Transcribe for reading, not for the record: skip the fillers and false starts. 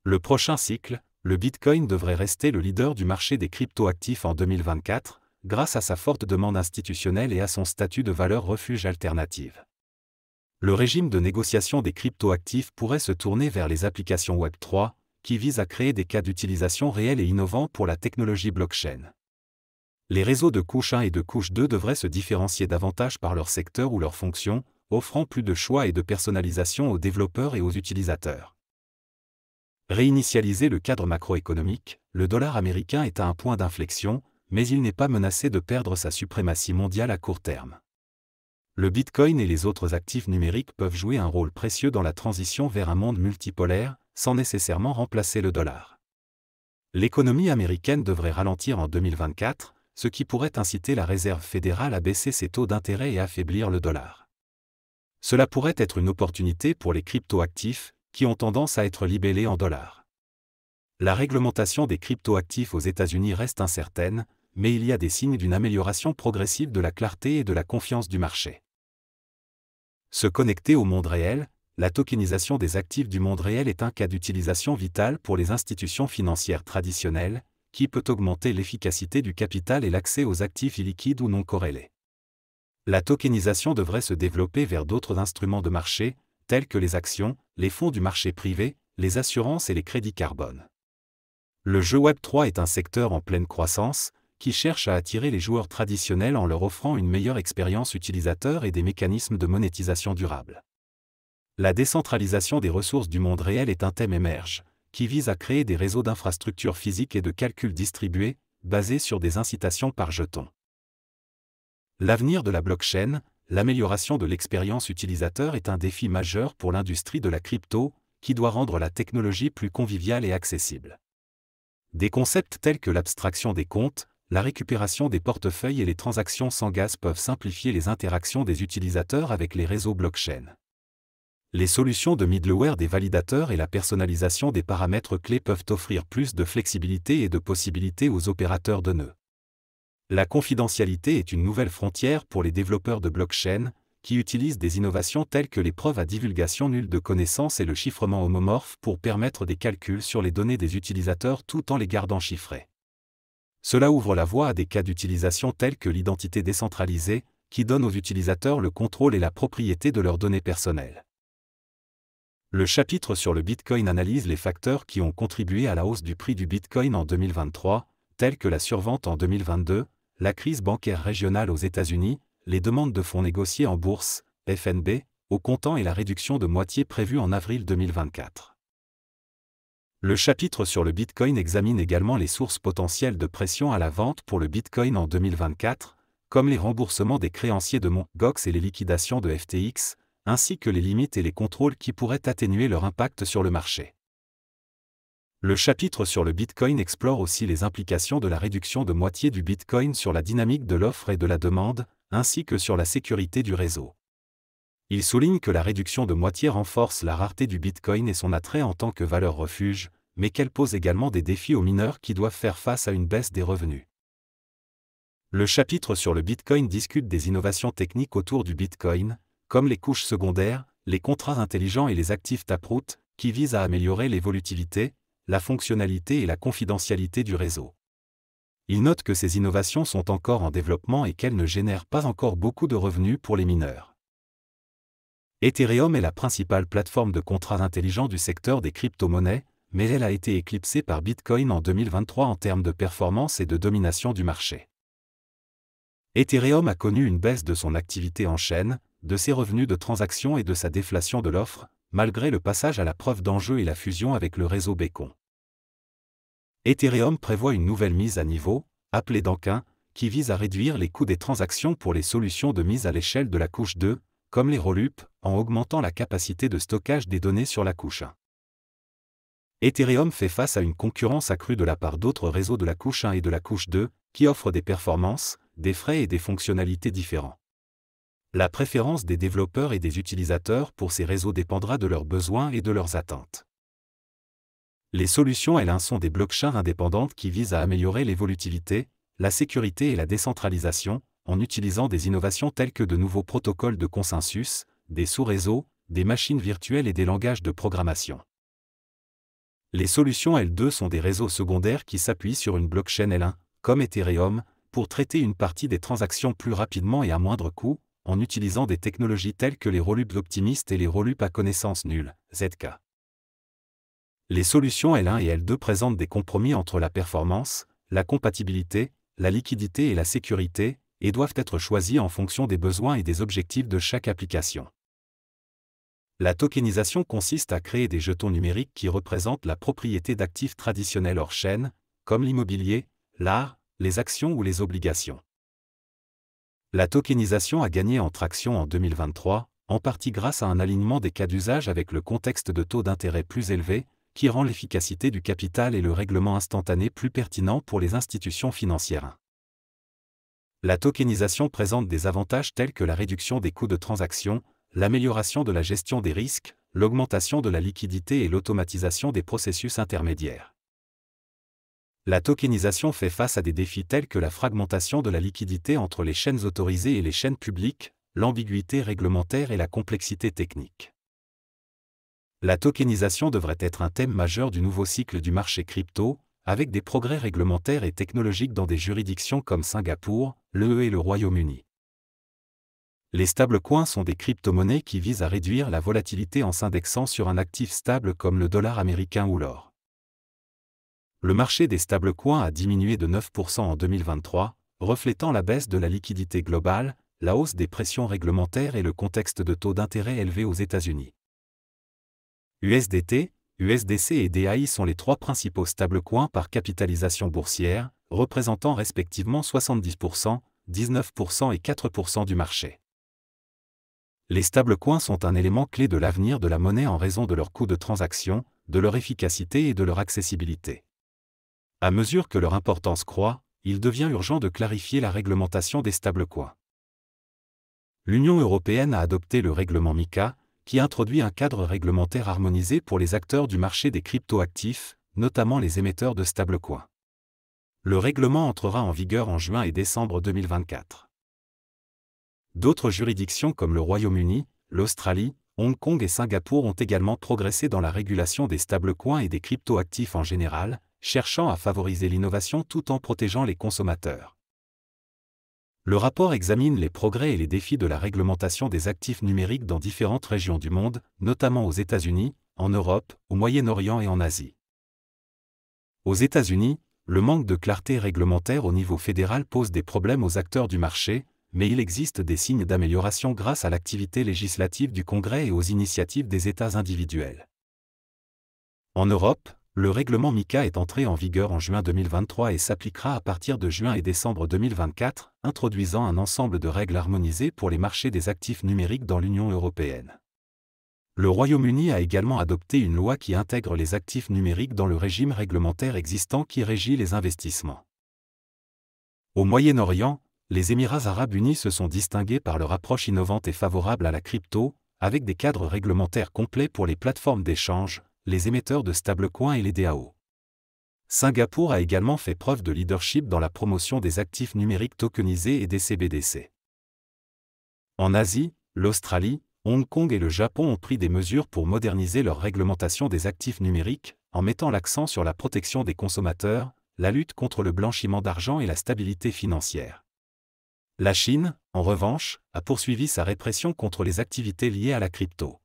Le prochain cycle, le Bitcoin devrait rester le leader du marché des cryptoactifs en 2024, grâce à sa forte demande institutionnelle et à son statut de valeur refuge alternative. Le régime de négociation des cryptoactifs pourrait se tourner vers les applications Web3, qui visent à créer des cas d'utilisation réels et innovants pour la technologie blockchain. Les réseaux de couche 1 et de couche 2 devraient se différencier davantage par leur secteur ou leur fonction, offrant plus de choix et de personnalisation aux développeurs et aux utilisateurs. Réinitialiser le cadre macroéconomique, le dollar américain est à un point d'inflexion, mais il n'est pas menacé de perdre sa suprématie mondiale à court terme. Le Bitcoin et les autres actifs numériques peuvent jouer un rôle précieux dans la transition vers un monde multipolaire, sans nécessairement remplacer le dollar. L'économie américaine devrait ralentir en 2024, ce qui pourrait inciter la Réserve fédérale à baisser ses taux d'intérêt et affaiblir le dollar. Cela pourrait être une opportunité pour les cryptoactifs, qui ont tendance à être libellés en dollars. La réglementation des cryptoactifs aux États-Unis reste incertaine, mais il y a des signes d'une amélioration progressive de la clarté et de la confiance du marché. Se connecter au monde réel, la tokenisation des actifs du monde réel est un cas d'utilisation vital pour les institutions financières traditionnelles, qui peut augmenter l'efficacité du capital et l'accès aux actifs illiquides ou non corrélés. La tokenisation devrait se développer vers d'autres instruments de marché, tels que les actions, les fonds du marché privé, les assurances et les crédits carbone. Le jeu Web3 est un secteur en pleine croissance, qui cherche à attirer les joueurs traditionnels en leur offrant une meilleure expérience utilisateur et des mécanismes de monétisation durable. La décentralisation des ressources du monde réel est un thème émerge, qui vise à créer des réseaux d'infrastructures physiques et de calculs distribués, basés sur des incitations par jeton. L'avenir de la blockchain, l'amélioration de l'expérience utilisateur est un défi majeur pour l'industrie de la crypto, qui doit rendre la technologie plus conviviale et accessible. Des concepts tels que l'abstraction des comptes, la récupération des portefeuilles et les transactions sans gaz peuvent simplifier les interactions des utilisateurs avec les réseaux blockchain. Les solutions de middleware des validateurs et la personnalisation des paramètres clés peuvent offrir plus de flexibilité et de possibilités aux opérateurs de nœuds. La confidentialité est une nouvelle frontière pour les développeurs de blockchain, qui utilisent des innovations telles que les preuves à divulgation nulle de connaissances et le chiffrement homomorphe pour permettre des calculs sur les données des utilisateurs tout en les gardant chiffrées. Cela ouvre la voie à des cas d'utilisation tels que l'identité décentralisée, qui donne aux utilisateurs le contrôle et la propriété de leurs données personnelles. Le chapitre sur le Bitcoin analyse les facteurs qui ont contribué à la hausse du prix du Bitcoin en 2023, tels que la survente en 2022, la crise bancaire régionale aux États-Unis, les demandes de fonds négociés en bourse, FNB, au comptant et la réduction de moitié prévue en avril 2024. Le chapitre sur le Bitcoin examine également les sources potentielles de pression à la vente pour le Bitcoin en 2024, comme les remboursements des créanciers de Mt. Gox et les liquidations de FTX, ainsi que les limites et les contrôles qui pourraient atténuer leur impact sur le marché. Le chapitre sur le Bitcoin explore aussi les implications de la réduction de moitié du Bitcoin sur la dynamique de l'offre et de la demande, ainsi que sur la sécurité du réseau. Il souligne que la réduction de moitié renforce la rareté du Bitcoin et son attrait en tant que valeur refuge, mais qu'elle pose également des défis aux mineurs qui doivent faire face à une baisse des revenus. Le chapitre sur le Bitcoin discute des innovations techniques autour du Bitcoin, comme les couches secondaires, les contrats intelligents et les actifs Taproot, qui visent à améliorer l'évolutivité, la fonctionnalité et la confidentialité du réseau. Il note que ces innovations sont encore en développement et qu'elles ne génèrent pas encore beaucoup de revenus pour les mineurs. Ethereum est la principale plateforme de contrats intelligents du secteur des crypto-monnaies, mais elle a été éclipsée par Bitcoin en 2023 en termes de performance et de domination du marché. Ethereum a connu une baisse de son activité en chaîne, de ses revenus de transaction et de sa déflation de l'offre, malgré le passage à la preuve d'enjeu et la fusion avec le réseau Beacon. Ethereum prévoit une nouvelle mise à niveau, appelée Dankin, qui vise à réduire les coûts des transactions pour les solutions de mise à l'échelle de la couche 2, comme les rollups, en augmentant la capacité de stockage des données sur la couche 1. Ethereum fait face à une concurrence accrue de la part d'autres réseaux de la couche 1 et de la couche 2, qui offrent des performances, des frais et des fonctionnalités différents. La préférence des développeurs et des utilisateurs pour ces réseaux dépendra de leurs besoins et de leurs attentes. Les solutions L1 sont des blockchains indépendantes qui visent à améliorer l'évolutivité, la sécurité et la décentralisation, en utilisant des innovations telles que de nouveaux protocoles de consensus, des sous-réseaux, des machines virtuelles et des langages de programmation. Les solutions L2 sont des réseaux secondaires qui s'appuient sur une blockchain L1, comme Ethereum, pour traiter une partie des transactions plus rapidement et à moindre coût, en utilisant des technologies telles que les rollups optimistes et les rollups à connaissance nulle, ZK. Les solutions L1 et L2 présentent des compromis entre la performance, la compatibilité, la liquidité et la sécurité, et doivent être choisies en fonction des besoins et des objectifs de chaque application. La tokenisation consiste à créer des jetons numériques qui représentent la propriété d'actifs traditionnels hors chaîne, comme l'immobilier, l'art, les actions ou les obligations. La tokenisation a gagné en traction en 2023, en partie grâce à un alignement des cas d'usage avec le contexte de taux d'intérêt plus élevés, qui rend l'efficacité du capital et le règlement instantané plus pertinent pour les institutions financières. La tokenisation présente des avantages tels que la réduction des coûts de transaction, l'amélioration de la gestion des risques, l'augmentation de la liquidité et l'automatisation des processus intermédiaires. La tokenisation fait face à des défis tels que la fragmentation de la liquidité entre les chaînes autorisées et les chaînes publiques, l'ambiguïté réglementaire et la complexité technique. La tokenisation devrait être un thème majeur du nouveau cycle du marché crypto, avec des progrès réglementaires et technologiques dans des juridictions comme Singapour, l'UE et le Royaume-Uni. Les stablecoins sont des crypto-monnaies qui visent à réduire la volatilité en s'indexant sur un actif stable comme le dollar américain ou l'or. Le marché des stablecoins a diminué de 9% en 2023, reflétant la baisse de la liquidité globale, la hausse des pressions réglementaires et le contexte de taux d'intérêt élevés aux États-Unis. USDT, USDC et DAI sont les trois principaux stablecoins par capitalisation boursière, représentant respectivement 70%, 19% et 4% du marché. Les stablecoins sont un élément clé de l'avenir de la monnaie en raison de leur coût de transaction, de leur efficacité et de leur accessibilité. À mesure que leur importance croît, il devient urgent de clarifier la réglementation des stablecoins. L'Union européenne a adopté le règlement MiCA, qui introduit un cadre réglementaire harmonisé pour les acteurs du marché des crypto-actifs, notamment les émetteurs de stablecoins. Le règlement entrera en vigueur en juin et décembre 2024. D'autres juridictions comme le Royaume-Uni, l'Australie, Hong Kong et Singapour ont également progressé dans la régulation des stablecoins et des crypto-actifs en général, cherchant à favoriser l'innovation tout en protégeant les consommateurs. Le rapport examine les progrès et les défis de la réglementation des actifs numériques dans différentes régions du monde, notamment aux États-Unis, en Europe, au Moyen-Orient et en Asie. Aux États-Unis, le manque de clarté réglementaire au niveau fédéral pose des problèmes aux acteurs du marché, mais il existe des signes d'amélioration grâce à l'activité législative du Congrès et aux initiatives des États individuels. En Europe, le règlement MiCA est entré en vigueur en juin 2023 et s'appliquera à partir de juin et décembre 2024, introduisant un ensemble de règles harmonisées pour les marchés des actifs numériques dans l'Union européenne. Le Royaume-Uni a également adopté une loi qui intègre les actifs numériques dans le régime réglementaire existant qui régit les investissements. Au Moyen-Orient, les Émirats arabes unis se sont distingués par leur approche innovante et favorable à la crypto, avec des cadres réglementaires complets pour les plateformes d'échange, les émetteurs de stablecoins et les DAO. Singapour a également fait preuve de leadership dans la promotion des actifs numériques tokenisés et des CBDC. En Asie, l'Australie, Hong Kong et le Japon ont pris des mesures pour moderniser leur réglementation des actifs numériques, en mettant l'accent sur la protection des consommateurs, la lutte contre le blanchiment d'argent et la stabilité financière. La Chine, en revanche, a poursuivi sa répression contre les activités liées à la crypto.